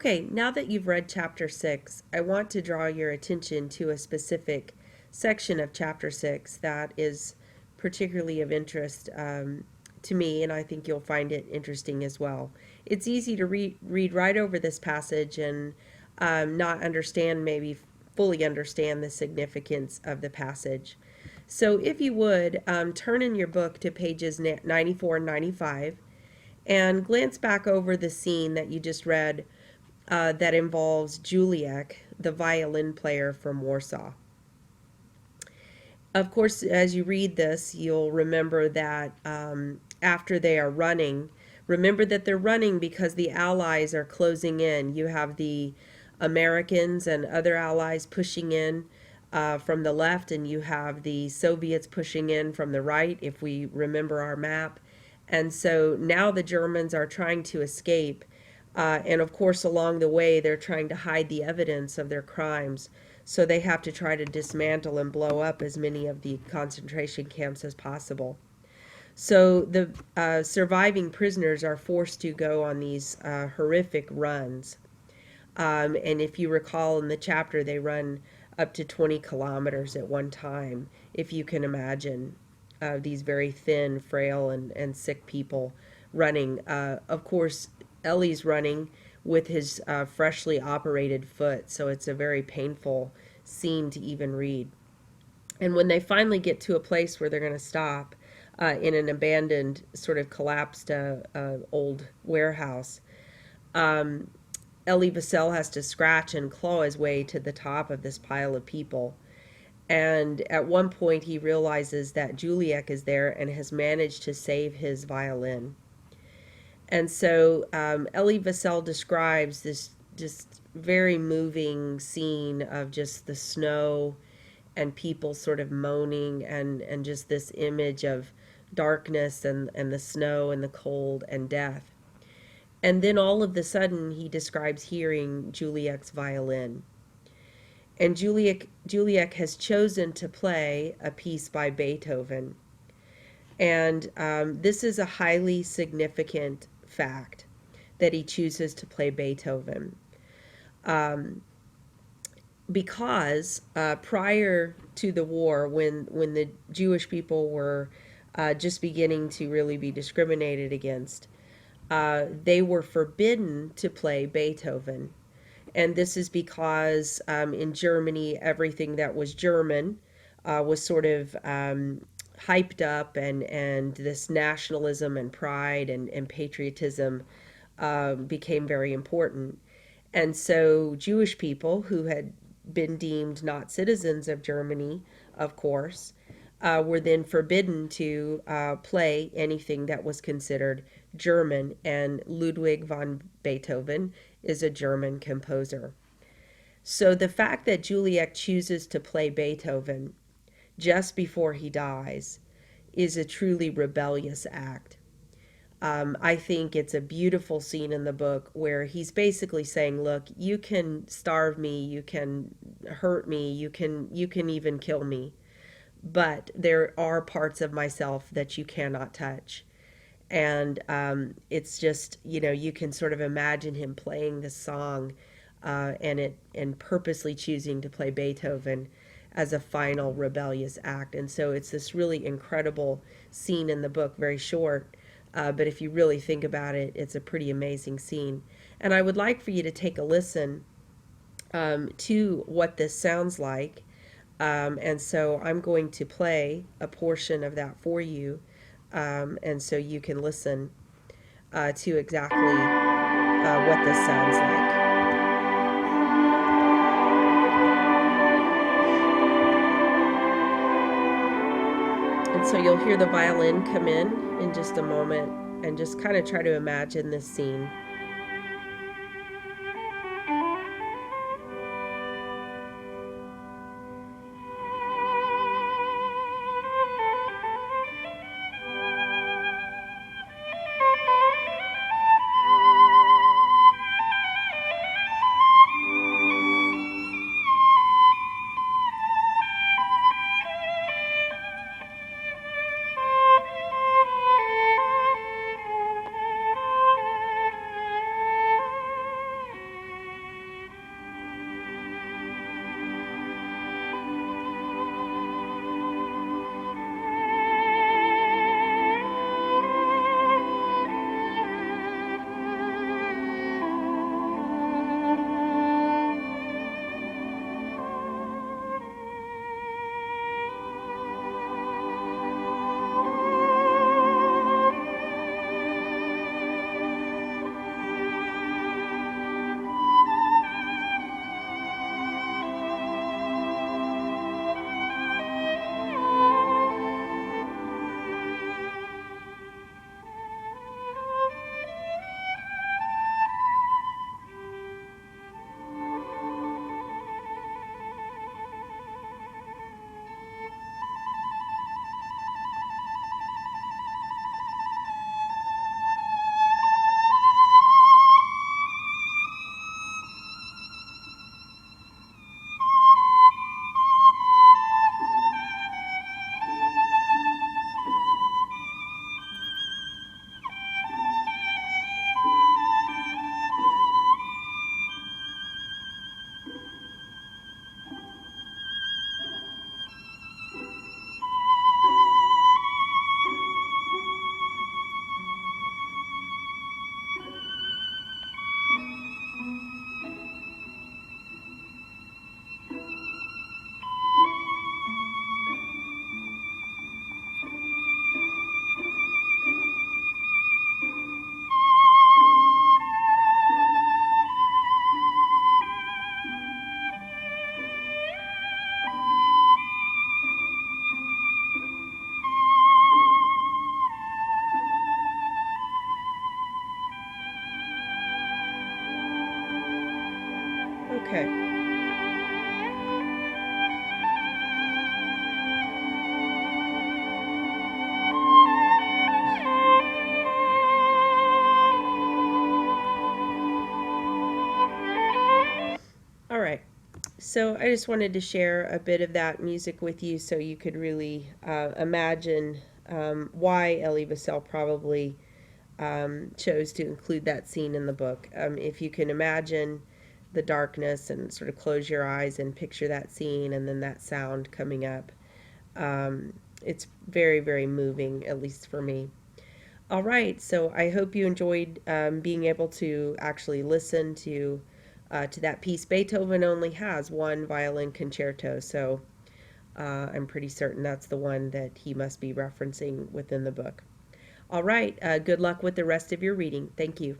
Okay, now that you've read chapter 6, I want to draw your attention to a specific section of chapter 6 that is particularly of interest to me, and I think you'll find it interesting as well. It's easy to read right over this passage and not understand, maybe fully understand the significance of the passage. So, if you would, turn in your book to pages 94 and 95 and glance back over the scene that you just read that involves Juliek, the violin player from Warsaw. Of course, as you read this, you'll remember that after they are running, remember that they're running because the Allies are closing in. You have the Americans and other allies pushing in from the left, and you have the Soviets pushing in from the right, if we remember our map. And so now the Germans are trying to escape. And of course, along the way, they're trying to hide the evidence of their crimes. So they have to try to dismantle and blow up as many of the concentration camps as possible. So the surviving prisoners are forced to go on these horrific runs. And if you recall in the chapter, they run up to 20 kilometers at one time, if you can imagine these very thin, frail, and sick people running. Of course, Ellie's running with his freshly operated foot, so it's a very painful scene to even read. And when they finally get to a place where they're going to stop in an abandoned, sort of collapsed old warehouse, Elie Wiesel has to scratch and claw his way to the top of this pile of people. And at one point, he realizes that Juliek is there and has managed to save his violin. And so Elie Wiesel describes this just very moving scene of just the snow and people sort of moaning, and just this image of darkness and the snow and the cold and death. And then all of a sudden, he describes hearing Juliek's violin. And Juliek has chosen to play a piece by Beethoven. And this is a highly significant fact that he chooses to play Beethoven. Because prior to the war, when the Jewish people were just beginning to really be discriminated against, they were forbidden to play Beethoven. And this is because in Germany, everything that was German was sort of hyped up, and this nationalism and pride and patriotism became very important. And so Jewish people who had been deemed not citizens of Germany, of course, were then forbidden to play anything that was considered German. And Ludwig van Beethoven is a German composer. So the fact that Juliek chooses to play Beethoven just before he dies is a truly rebellious act. I think it's a beautiful scene in the book where he's basically saying, look, you can starve me, you can hurt me, you can even kill me, but there are parts of myself that you cannot touch. And it's just, you can sort of imagine him playing this song and purposely choosing to play Beethoven as a final rebellious act. And so it's this really incredible scene in the book, very short. But if you really think about it, it's a pretty amazing scene. And I would like for you to take a listen to what this sounds like. And so I'm going to play a portion of that for you. And so you can listen to exactly what this sounds like. And so you'll hear the violin come in just a moment, and just kind of try to imagine this scene. Okay. All right. So I just wanted to share a bit of that music with you so you could really imagine why Elie Wiesel probably chose to include that scene in the book. If you can imagine the darkness and sort of close your eyes and picture that scene and then that sound coming up, it's very, very moving, at least for me. All right, so I hope you enjoyed being able to actually listen to that piece. Beethoven only has one violin concerto, so I'm pretty certain that's the one that he must be referencing within the book. All right, good luck with the rest of your reading. Thank you.